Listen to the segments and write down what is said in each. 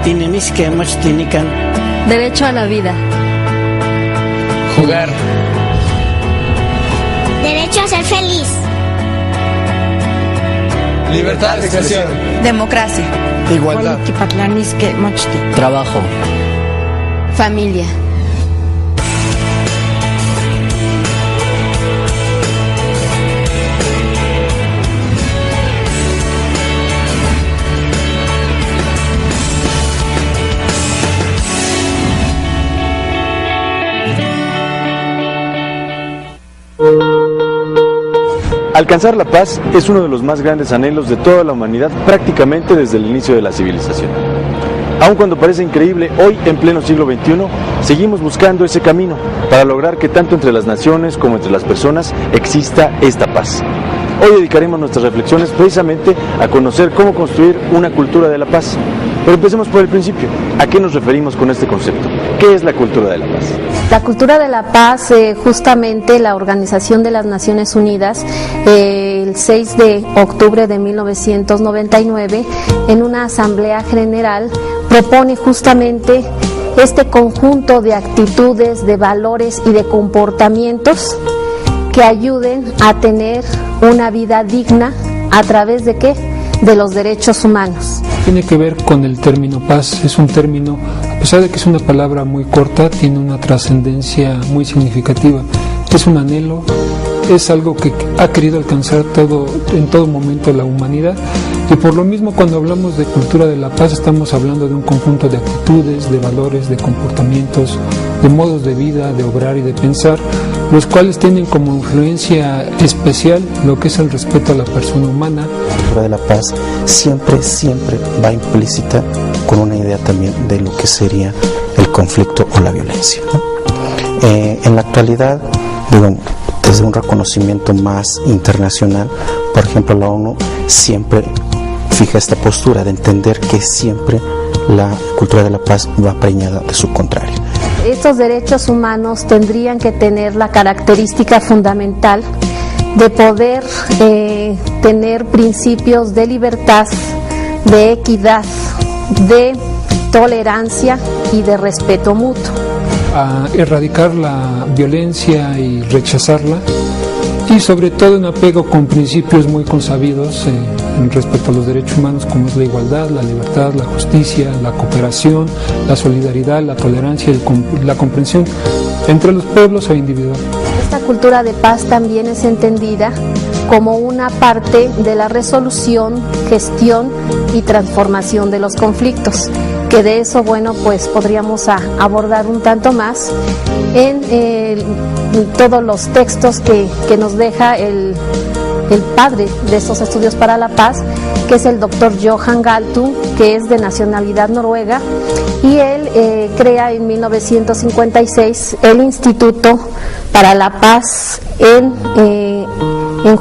Tinemisque mochtinican. Derecho a la vida. Jugar. Derecho a ser feliz. Libertad de expresión. Democracia. Igualdad. Trabajo. Familia. Alcanzar la paz es uno de los más grandes anhelos de toda la humanidad prácticamente desde el inicio de la civilización. Aun cuando parece increíble, hoy en pleno siglo XXI seguimos buscando ese camino para lograr que tanto entre las naciones como entre las personas exista esta paz. Hoy dedicaremos nuestras reflexiones precisamente a conocer cómo construir una cultura de la paz. Pero empecemos por el principio. ¿A qué nos referimos con este concepto? ¿Qué es la cultura de la paz? La cultura de la paz, justamente la Organización de las Naciones Unidas, el 6 de octubre de 1999, en una asamblea general, propone justamente este conjunto de actitudes, de valores y de comportamientos que ayuden a tener una vida digna a través de ¿qué? De los derechos humanos. Tiene que ver con el término paz. Es un término, a pesar de que es una palabra muy corta, tiene una trascendencia muy significativa. Es un anhelo, es algo que ha querido alcanzar en todo momento la humanidad, y por lo mismo cuando hablamos de cultura de la paz estamos hablando de un conjunto de actitudes, de valores, de comportamientos, de modos de vida, de obrar y de pensar, los cuales tienen como influencia especial lo que es el respeto a la persona humana. La cultura de la paz siempre va implícita con una idea también de lo que sería el conflicto o la violencia, ¿no? En la actualidad, desde un reconocimiento más internacional, por ejemplo, la ONU siempre fija esta postura de entender que siempre la cultura de la paz va preñada de su contrario. Estos derechos humanos tendrían que tener la característica fundamental de poder tener principios de libertad, de equidad, de tolerancia y de respeto mutuo. A erradicar la violencia y rechazarla, y sobre todo en apego con principios muy consabidos respecto a los derechos humanos, como es la igualdad, la libertad, la justicia, la cooperación, la solidaridad, la tolerancia y la comprensión entre los pueblos e individuos. Esta cultura de paz también es entendida como una parte de la resolución, gestión y transformación de los conflictos, que de eso, pues podríamos abordar un tanto más en todos los textos que nos deja el padre de estos estudios para la paz, que es el doctor Johan Galtung, que es de nacionalidad noruega, y él crea en 1956 el Instituto para la Paz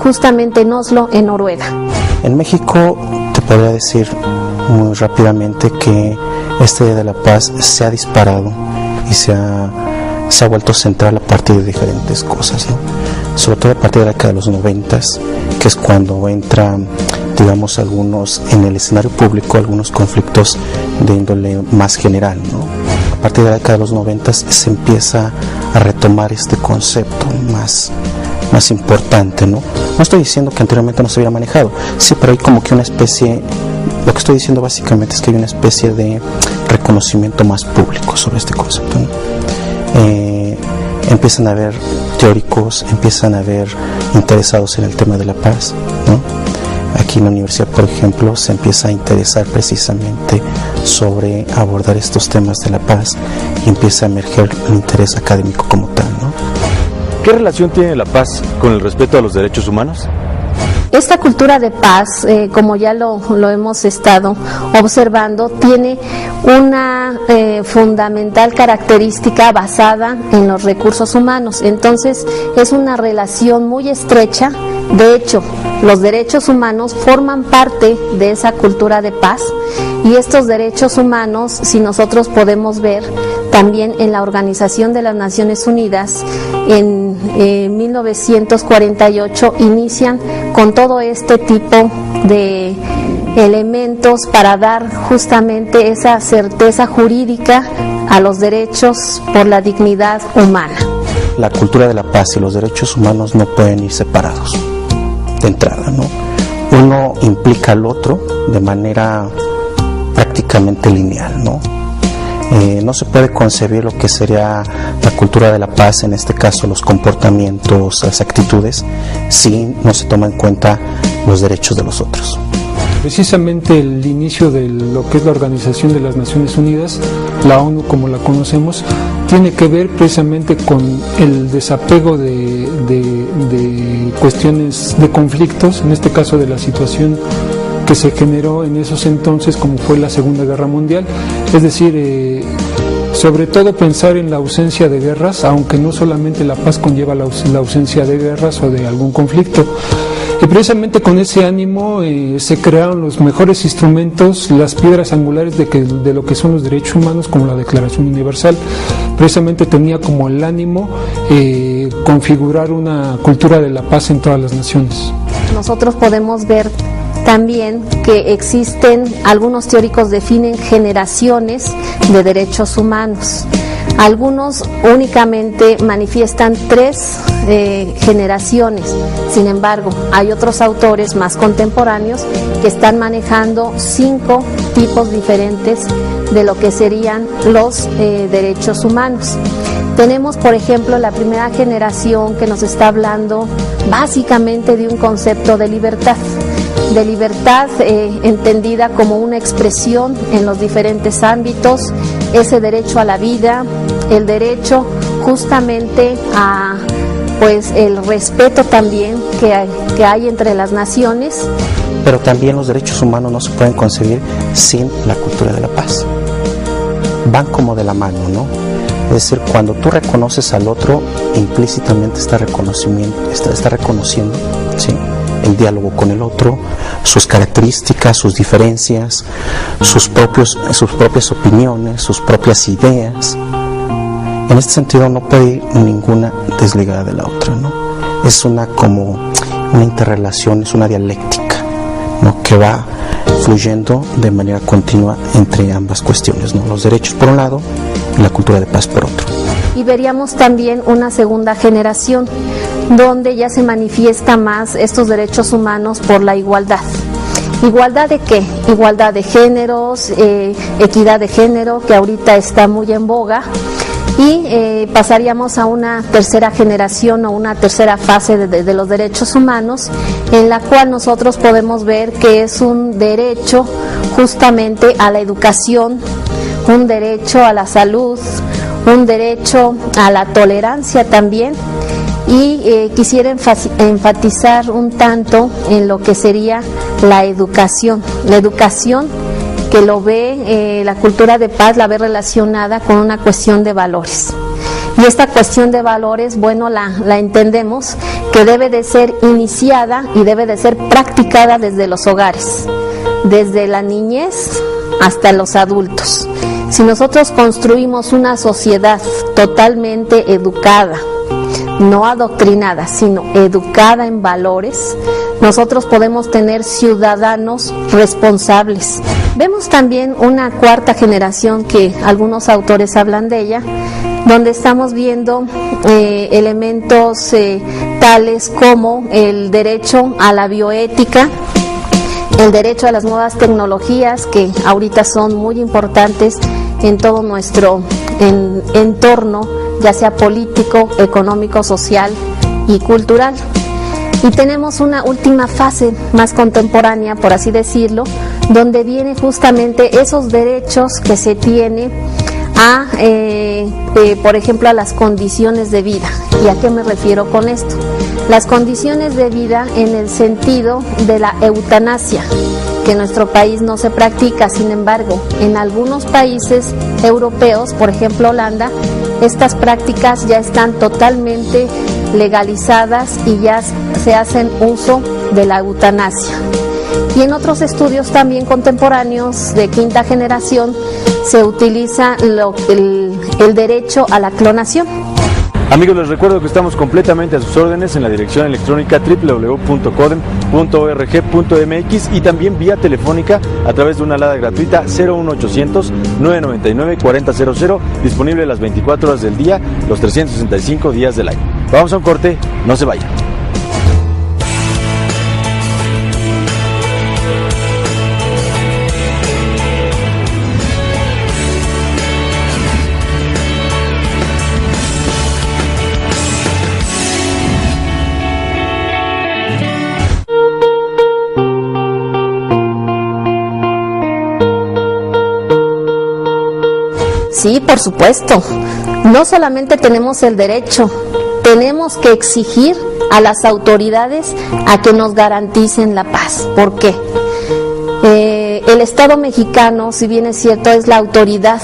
justamente en Oslo, en Noruega. En México te podría decir muy rápidamente que este Día de la Paz se ha disparado y se ha vuelto central a partir de diferentes cosas, ¿no? Sobre todo a partir de la década de los 90, que es cuando entran, digamos, en el escenario público algunos conflictos de índole más general, ¿no? A partir de la década de los 90 se empieza a retomar este concepto más importante, ¿no? No estoy diciendo que anteriormente no se hubiera manejado, sí, pero hay como que una especie, lo que estoy diciendo básicamente es que hay una especie de reconocimiento más público sobre este concepto, ¿no? Empiezan a haber teóricos, empiezan a haber interesados en el tema de la paz, ¿no? Aquí en la universidad, por ejemplo, se empieza a interesar precisamente sobre abordar estos temas de la paz y empieza a emerger el interés académico como tal, ¿no? ¿Qué relación tiene la paz con el respeto a los derechos humanos? Esta cultura de paz, como ya lo hemos estado observando, tiene una fundamental característica basada en los recursos humanos. Entonces, es una relación muy estrecha. De hecho, los derechos humanos forman parte de esa cultura de paz, y estos derechos humanos, si nosotros podemos ver, también en la Organización de las Naciones Unidas, en 1948 inician con todo este tipo de elementos para dar justamente esa certeza jurídica a los derechos por la dignidad humana. La cultura de la paz y los derechos humanos no pueden ir separados de entrada, ¿no? Uno implica al otro de manera prácticamente lineal, ¿no? No se puede concebir lo que sería la cultura de la paz, en este caso los comportamientos, las actitudes, si no se toma en cuenta los derechos de los otros. Precisamente el inicio de lo que es la Organización de las Naciones Unidas, la ONU como la conocemos, tiene que ver precisamente con el desapego de cuestiones de conflictos, en este caso de la situación que se generó en esos entonces como fue la Segunda Guerra Mundial, es decir, sobre todo pensar en la ausencia de guerras, aunque no solamente la paz conlleva la ausencia de guerras o de algún conflicto. Y precisamente con ese ánimo se crearon los mejores instrumentos, las piedras angulares de lo que son los derechos humanos, como la Declaración Universal. Precisamente tenía como el ánimo configurar una cultura de la paz en todas las naciones. Nosotros podemos ver también que existen, algunos teóricos definen generaciones de derechos humanos. Algunos únicamente manifiestan 3 generaciones, sin embargo, hay otros autores más contemporáneos que están manejando 5 tipos diferentes de lo que serían los derechos humanos. Tenemos, por ejemplo, la primera generación que nos está hablando básicamente de un concepto de libertad entendida como una expresión en los diferentes ámbitos, ese derecho a la vida, el derecho justamente a pues el respeto también que hay entre las naciones. Pero también los derechos humanos no se pueden concebir sin la cultura de la paz. Van como de la mano, ¿no? Es decir, cuando tú reconoces al otro, implícitamente está reconociendo, ¿sí?, el diálogo con el otro, sus características, sus diferencias, sus propias opiniones, sus propias ideas. En este sentido no puede ir ninguna desligada de la otra, ¿no? Es como una interrelación, es una dialéctica, ¿no?, que va fluyendo de manera continua entre ambas cuestiones, ¿no? Los derechos por un lado y la cultura de paz por otro. Y veríamos también una segunda generación donde ya se manifiesta más estos derechos humanos por la igualdad. ¿Igualdad de qué? Igualdad de géneros, equidad de género, que ahorita está muy en boga, y pasaríamos a una tercera generación o una tercera fase de los derechos humanos, en la cual nosotros podemos ver que es un derecho justamente a la educación, un derecho a la salud, un derecho a la tolerancia también. Y quisiera enfatizar un tanto en lo que sería la educación que lo ve, la cultura de paz la ve relacionada con una cuestión de valores. Y esta cuestión de valores, bueno, la entendemos que debe de ser iniciada y debe de ser practicada desde los hogares, desde la niñez hasta los adultos. Si nosotros construimos una sociedad totalmente educada, no adoctrinada, sino educada en valores, nosotros podemos tener ciudadanos responsables. Vemos también una cuarta generación que algunos autores hablan de ella, donde estamos viendo elementos tales como el derecho a la bioética, el derecho a las nuevas tecnologías, que ahorita son muy importantes en todo nuestro entorno, ya sea político, económico, social y cultural. Y tenemos una última fase más contemporánea, por así decirlo, donde viene justamente esos derechos que se tiene a, por ejemplo, a las condiciones de vida. ¿Y a qué me refiero con esto? Las condiciones de vida en el sentido de la eutanasia, que en nuestro país no se practica. Sin embargo, en algunos países europeos, por ejemplo Holanda, estas prácticas ya están totalmente legalizadas y ya se hacen uso de la eutanasia. Y en otros estudios también contemporáneos de quinta generación se utiliza el derecho a la clonación. Amigos, les recuerdo que estamos completamente a sus órdenes en la dirección electrónica www.codem.org. paz.org.mx y también vía telefónica a través de una alada gratuita 01800 999 4000, disponible las 24 horas del día, los 365 días del año. Vamos a un corte, no se vayan. Sí, por supuesto. No solamente tenemos el derecho, tenemos que exigir a las autoridades a que nos garanticen la paz. ¿Por qué? El Estado mexicano, si bien es cierto, es la autoridad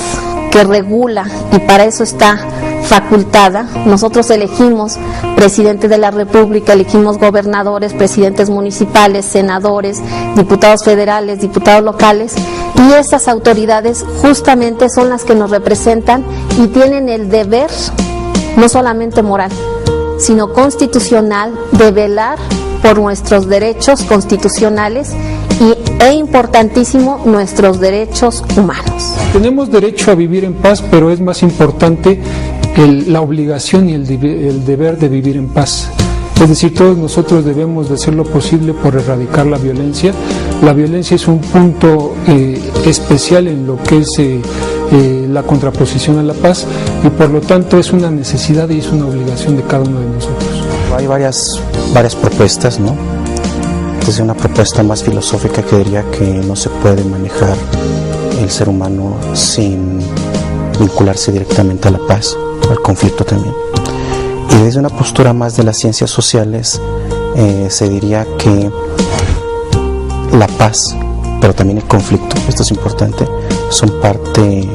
que regula y para eso está facultada. Nosotros elegimos presidente de la República, elegimos gobernadores, presidentes municipales, senadores, diputados federales, diputados locales, y esas autoridades justamente son las que nos representan y tienen el deber, no solamente moral, sino constitucional, de velar por nuestros derechos constitucionales e importantísimo, nuestros derechos humanos. Tenemos derecho a vivir en paz, pero es más importante la obligación y el deber de vivir en paz. Es decir, todos nosotros debemos de hacer lo posible por erradicar la violencia. La violencia es un punto especial en lo que es la contraposición a la paz, y por lo tanto es una necesidad y es una obligación de cada uno de nosotros. Hay varias propuestas, ¿no? Desde una propuesta más filosófica que diría que no se puede manejar el ser humano sin vincularse directamente a la paz, al conflicto también. Y desde una postura más de las ciencias sociales se diría que la paz, pero también el conflicto, esto es importante, son parte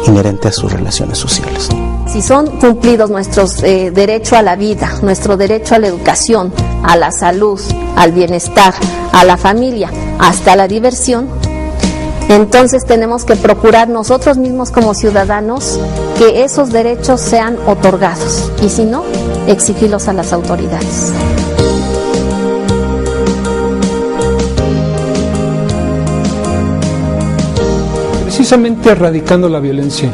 inherente a sus relaciones sociales. Si son cumplidos nuestros derecho a la vida, nuestro derecho a la educación, a la salud, al bienestar, a la familia, hasta la diversión, entonces tenemos que procurar nosotros mismos como ciudadanos que esos derechos sean otorgados, y si no, exigirlos a las autoridades. Precisamente erradicando la violencia.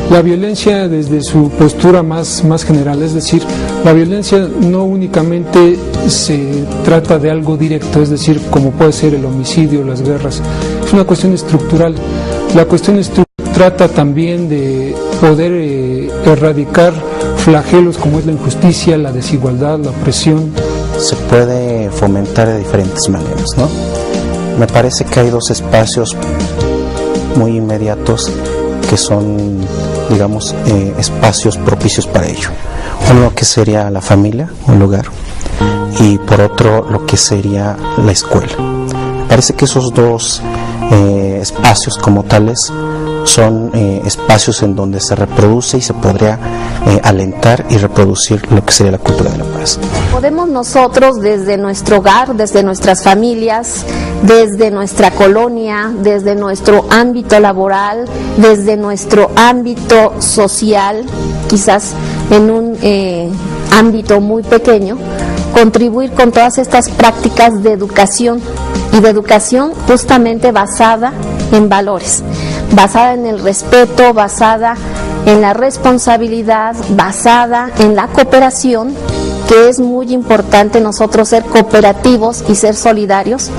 La violencia desde su postura más general, es decir, la violencia no únicamente se trata de algo directo, es decir, como puede ser el homicidio, las guerras, es una cuestión estructural. La cuestión estructural trata también de poder erradicar flagelos como es la injusticia, la desigualdad, la opresión. Se puede fomentar de diferentes maneras, ¿no? Me parece que hay dos espacios muy inmediatos que son, digamos, espacios propicios para ello. Uno que sería la familia, un lugar, y por otro lo que sería la escuela. Me parece que esos dos espacios como tales son espacios en donde se reproduce y se podría alentar y reproducir lo que sería la cultura de la paz. Podemos nosotros desde nuestro hogar, desde nuestras familias, desde nuestra colonia, desde nuestro ámbito laboral, desde nuestro ámbito social, quizás en un ámbito muy pequeño, contribuir con todas estas prácticas de educación, y de educación justamente basada en valores, basada en el respeto, basada en la responsabilidad, basada en la cooperación, que es muy importante nosotros ser cooperativos y ser solidarios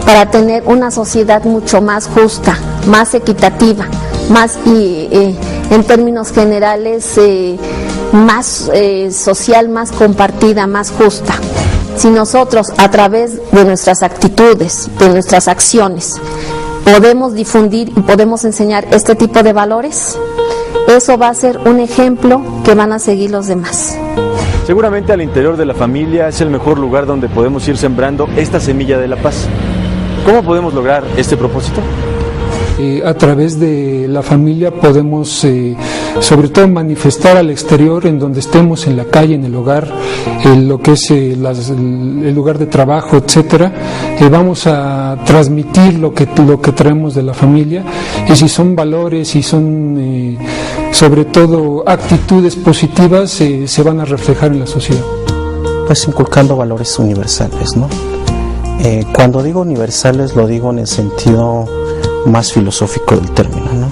para tener una sociedad mucho más justa, más equitativa, más en términos generales más social, más compartida, más justa. Si nosotros a través de nuestras actitudes, de nuestras acciones, podemos difundir y podemos enseñar este tipo de valores, eso va a ser un ejemplo que van a seguir los demás. Seguramente al interior de la familia es el mejor lugar donde podemos ir sembrando esta semilla de la paz. ¿Cómo podemos lograr este propósito? A través de la familia podemos sobre todo manifestar al exterior, en donde estemos, en la calle, en el hogar, lo que es el lugar de trabajo, etcétera. Vamos a transmitir lo que traemos de la familia, y si son valores y son sobre todo actitudes positivas, se van a reflejar en la sociedad. Pues inculcando valores universales, ¿no? Cuando digo universales lo digo en el sentido más filosófico del término, ¿no?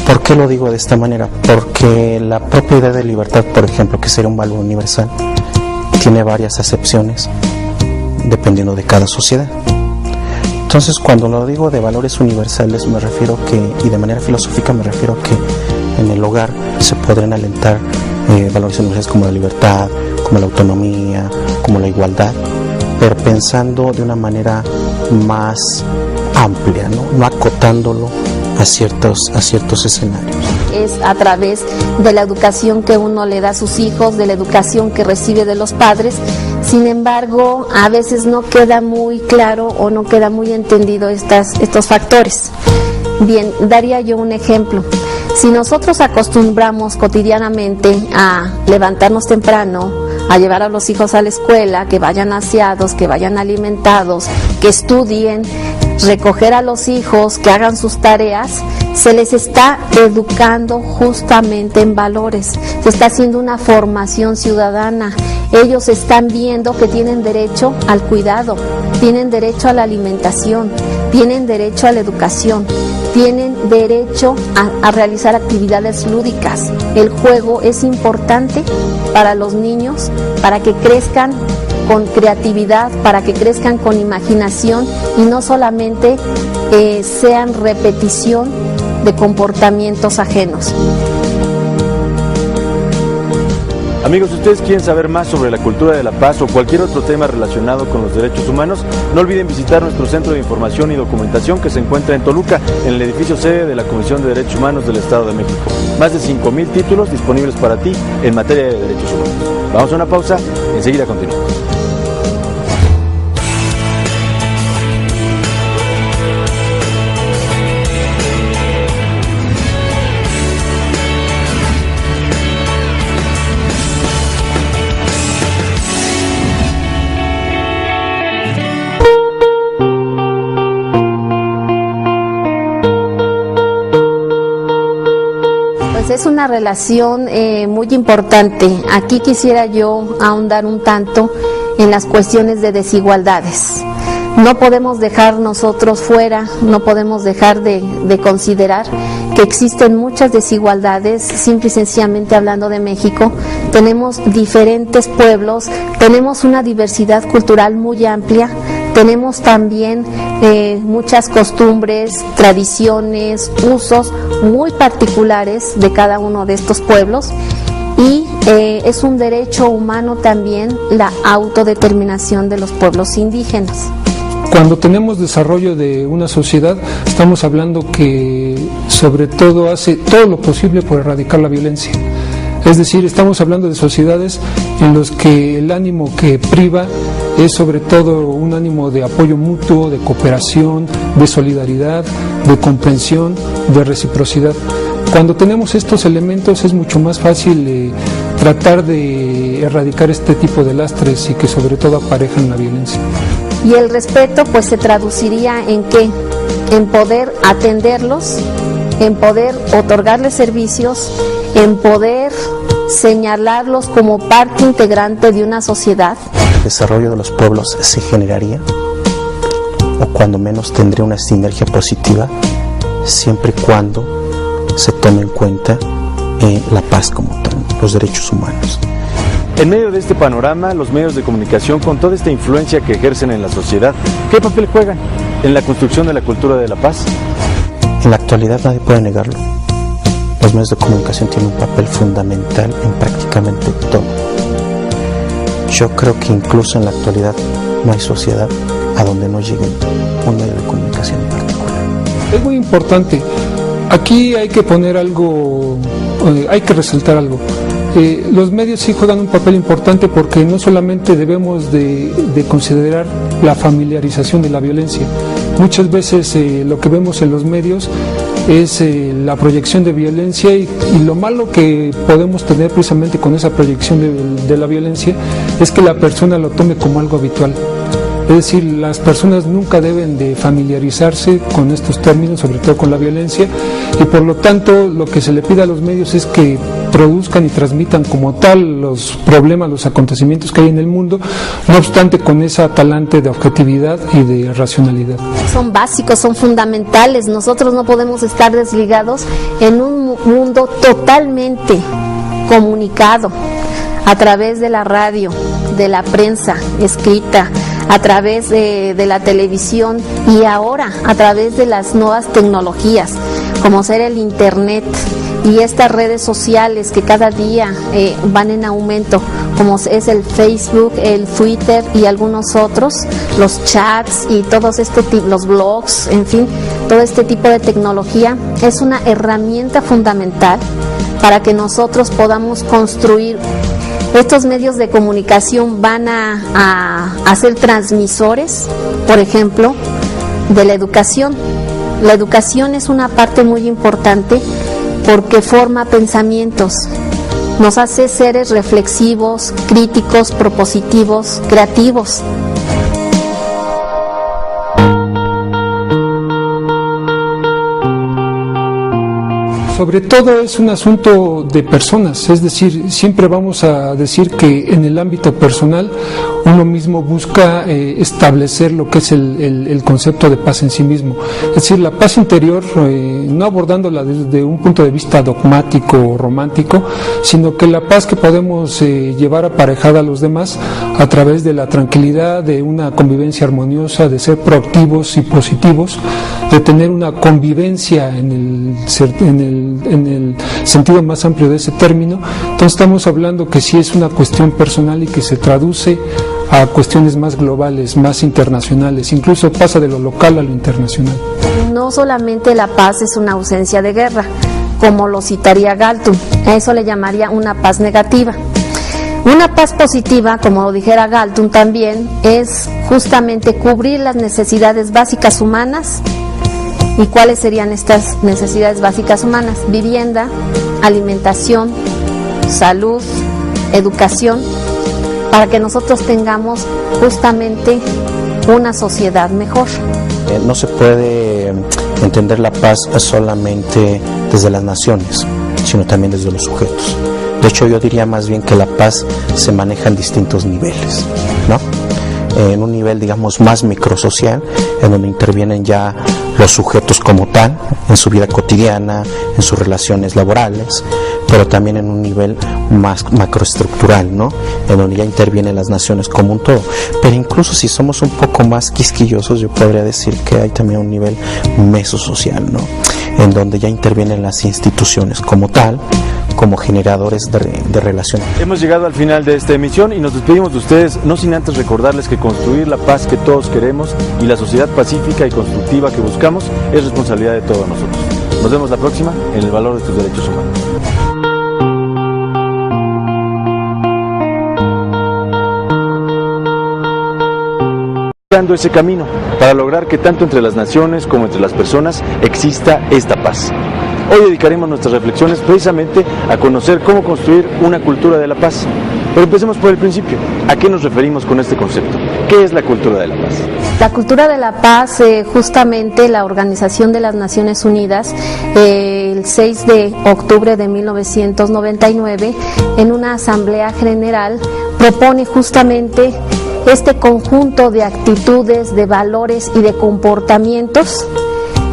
¿Por qué lo digo de esta manera? Porque la propia idea de libertad, por ejemplo, que sería un valor universal, tiene varias acepciones dependiendo de cada sociedad. Entonces, cuando lo digo de valores universales, me refiero que, y de manera filosófica me refiero que en el hogar se podrían alentar valores universales como la libertad, como la autonomía, como la igualdad, pero pensando de una manera más amplia, no acotándolo a ciertos escenarios. Es a través de la educación que uno le da a sus hijos, de la educación que recibe de los padres. Sin embargo, a veces no queda muy claro o no queda muy entendido estos factores. Bien, daría yo un ejemplo. Si nosotros acostumbramos cotidianamente a levantarnos temprano, a llevar a los hijos a la escuela, que vayan aseados, que vayan alimentados, que estudien, recoger a los hijos, que hagan sus tareas, se les está educando justamente en valores, se está haciendo una formación ciudadana. Ellos están viendo que tienen derecho al cuidado, tienen derecho a la alimentación, tienen derecho a la educación, tienen derecho a realizar actividades lúdicas. El juego es importante para los niños, para que crezcan con creatividad, para que crezcan con imaginación y no solamente sean repetición de comportamientos ajenos. Amigos, si ustedes quieren saber más sobre la cultura de la paz o cualquier otro tema relacionado con los derechos humanos, no olviden visitar nuestro Centro de Información y Documentación que se encuentra en Toluca, en el edificio sede de la Comisión de Derechos Humanos del Estado de México. Más de 5,000 títulos disponibles para ti en materia de derechos humanos. Vamos a una pausa, enseguida continuamos. Es una relación muy importante. Aquí quisiera yo ahondar un tanto en las cuestiones de desigualdades. No podemos dejar nosotros fuera, no podemos dejar de considerar que existen muchas desigualdades, simple y sencillamente hablando de México. Tenemos diferentes pueblos, tenemos una diversidad cultural muy amplia, tenemos también muchas costumbres, tradiciones, usos muy particulares de cada uno de estos pueblos y es un derecho humano también la autodeterminación de los pueblos indígenas. Cuando tenemos desarrollo de una sociedad, estamos hablando que sobre todo hace todo lo posible por erradicar la violencia. Es decir, estamos hablando de sociedades en las que el ánimo que priva es sobre todo un ánimo de apoyo mutuo, de cooperación, de solidaridad, de comprensión, de reciprocidad. Cuando tenemos estos elementos es mucho más fácil tratar de erradicar este tipo de lastres y que sobre todo aparejan la violencia. Y el respeto pues se traduciría en ¿qué? En poder atenderlos, en poder otorgarles servicios, en poder señalarlos como parte integrante de una sociedad. El desarrollo de los pueblos se generaría, o cuando menos tendría una sinergia positiva, siempre y cuando se tome en cuenta la paz como tal, los derechos humanos. En medio de este panorama, los medios de comunicación, con toda esta influencia que ejercen en la sociedad, ¿qué papel juegan en la construcción de la cultura de la paz? En la actualidad nadie puede negarlo. Los medios de comunicación tienen un papel fundamental en prácticamente todo. Yo creo que incluso en la actualidad no hay sociedad a donde no llegue un medio de comunicación en particular. Es muy importante. Aquí hay que poner algo, hay que resaltar algo. Los medios sí juegan un papel importante porque no solamente debemos de considerar la familiarización de la violencia. Muchas veces lo que vemos en los medios es la proyección de violencia y lo malo que podemos tener precisamente con esa proyección de la violencia es que la persona lo tome como algo habitual. Es decir, las personas nunca deben de familiarizarse con estos términos, sobre todo con la violencia, y por lo tanto lo que se le pide a los medios es que produzcan y transmitan como tal los problemas, los acontecimientos que hay en el mundo, no obstante con esa talante de objetividad y de racionalidad. Son básicos, son fundamentales. Nosotros no podemos estar desligados en un mundo totalmente comunicado a través de la radio, de la prensa escrita, a través de la televisión y ahora a través de las nuevas tecnologías, como ser el internet y estas redes sociales que cada día van en aumento, como es el Facebook, el Twitter y algunos otros, los chats y todos los blogs, en fin, todo este tipo de tecnología es una herramienta fundamental para que nosotros podamos construir. Estos medios de comunicación van a ser transmisores, por ejemplo, de la educación. La educación es una parte muy importante porque forma pensamientos, nos hace seres reflexivos, críticos, propositivos, creativos. Sobre todo es un asunto de personas, es decir, siempre vamos a decir que en el ámbito personal uno mismo busca establecer lo que es el concepto de paz en sí mismo. Es decir, la paz interior, no abordándola desde un punto de vista dogmático o romántico, sino que la paz que podemos llevar aparejada a los demás a través de la tranquilidad, de una convivencia armoniosa, de ser proactivos y positivos, de tener una convivencia en el sentido más amplio de ese término. Entonces estamos hablando que sí es una cuestión personal y que se traduce a cuestiones más globales, más internacionales, incluso pasa de lo local a lo internacional. No solamente la paz es una ausencia de guerra, como lo citaría Galtung, a eso le llamaría una paz negativa. Una paz positiva, como lo dijera Galtung también, es justamente cubrir las necesidades básicas humanas. ¿Y cuáles serían estas necesidades básicas humanas? Vivienda, alimentación, salud, educación, para que nosotros tengamos justamente una sociedad mejor. No se puede entender la paz solamente desde las naciones, sino también desde los sujetos. De hecho, yo diría más bien que la paz se maneja en distintos niveles, ¿no? En un nivel, digamos, más microsocial, en donde intervienen ya los sujetos como tal, en su vida cotidiana, en sus relaciones laborales, pero también en un nivel más macroestructural, ¿no? En donde ya intervienen las naciones como un todo. Pero incluso si somos un poco más quisquillosos, yo podría decir que hay también un nivel mesosocial, ¿no? En donde ya intervienen las instituciones como tal, como generadores de relaciones. Hemos llegado al final de esta emisión y nos despedimos de ustedes, no sin antes recordarles que construir la paz que todos queremos y la sociedad pacífica y constructiva que buscamos es responsabilidad de todos nosotros. Nos vemos la próxima en El Valor de tus Derechos Humanos. Ese camino para lograr que tanto entre las naciones como entre las personas exista esta paz. Hoy dedicaremos nuestras reflexiones precisamente a conocer cómo construir una cultura de la paz. Pero empecemos por el principio. ¿A qué nos referimos con este concepto? ¿Qué es la cultura de la paz? La cultura de la paz, justamente la Organización de las Naciones Unidas, el 6 de octubre de 1999, en una asamblea general, propone justamente este conjunto de actitudes, de valores y de comportamientos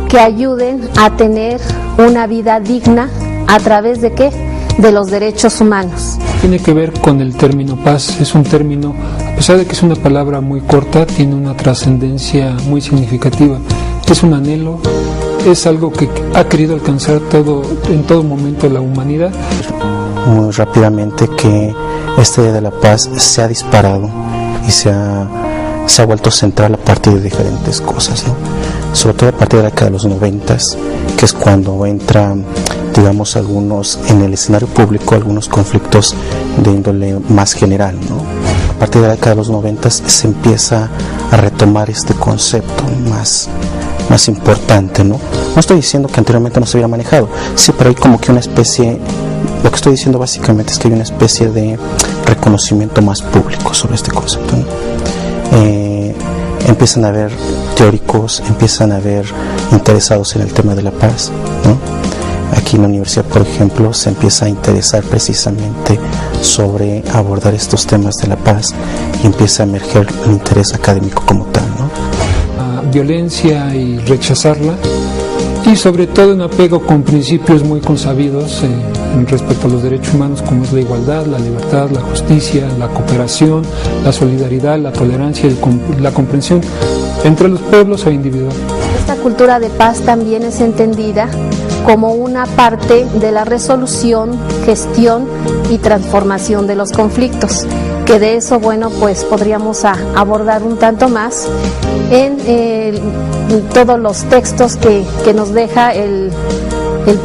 que ayuden a tener una vida digna a través de ¿qué? De los derechos humanos. Tiene que ver con el término paz. Es un término, a pesar de que es una palabra muy corta, tiene una trascendencia muy significativa. Es un anhelo, es algo que ha querido alcanzar en todo momento la humanidad. Muy rápidamente que este Día de la Paz se ha disparado y se ha vuelto central a partir de diferentes cosas, ¿no? Sobre todo a partir de la década de los 90, que es cuando entran, digamos, en el escenario público, algunos conflictos de índole más general, ¿no? A partir de la década de los 90 se empieza a retomar este concepto más importante, ¿no? No estoy diciendo que anteriormente no se hubiera manejado, sí, pero hay como que una especie, lo que estoy diciendo básicamente es que hay una especie de reconocimiento más público sobre este concepto, ¿no? Empiezan a haber teóricos, empiezan a haber interesados en el tema de la paz, ¿no? Aquí en la universidad, por ejemplo, se empieza a interesar precisamente sobre abordar estos temas de la paz y empieza a emerger el interés académico como tal, ¿no? Violencia y rechazarla, y sobre todo un apego con principios muy consabidos respecto a los derechos humanos, como es la igualdad, la libertad, la justicia, la cooperación, la solidaridad, la tolerancia y la comprensión entre los pueblos o individuos. Esta cultura de paz también es entendida como una parte de la resolución, gestión y transformación de los conflictos, que de eso, bueno, pues podríamos abordar un tanto más en todos los textos que nos deja el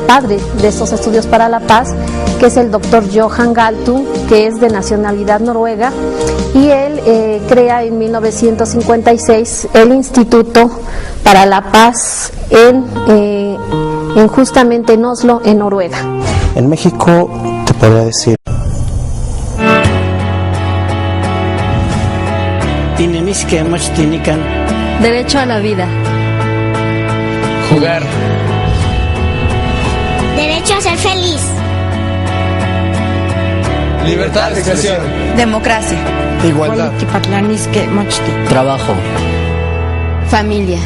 padre de estos estudios para la paz, que es el doctor Johan Galtung, que es de nacionalidad noruega, y él crea en 1956 el Instituto para la Paz en justamente en Oslo, en Noruega. En México te podría decir Derecho a la vida. Jugar. Derecho a ser feliz. Libertad de expresión. Democracia. Igualdad. Trabajo. Familia.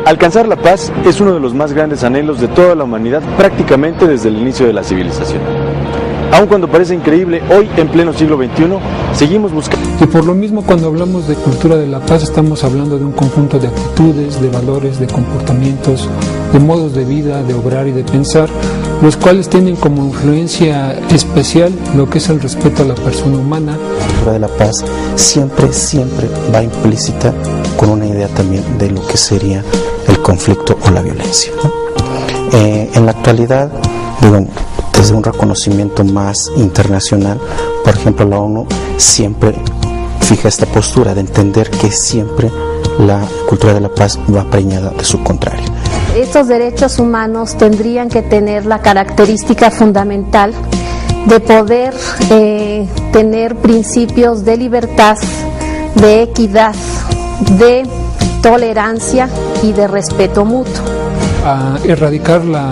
Alcanzar la paz es uno de los más grandes anhelos de toda la humanidad prácticamente desde el inicio de la civilización. Aun cuando parece increíble, hoy en pleno siglo XXI seguimos buscando. Y por lo mismo, cuando hablamos de cultura de la paz, estamos hablando de un conjunto de actitudes, de valores, de comportamientos, de modos de vida, de obrar y de pensar, los cuales tienen como influencia especial lo que es el respeto a la persona humana. La cultura de la paz siempre va implícita con una idea también de lo que sería el conflicto o la violencia, ¿no? En la actualidad, digo, desde un reconocimiento más internacional, por ejemplo, la ONU siempre fija esta postura de entender que siempre la cultura de la paz va preñada de su contrario. Estos derechos humanos tendrían que tener la característica fundamental de poder tener principios de libertad, de equidad, de tolerancia y de respeto mutuo. A erradicar la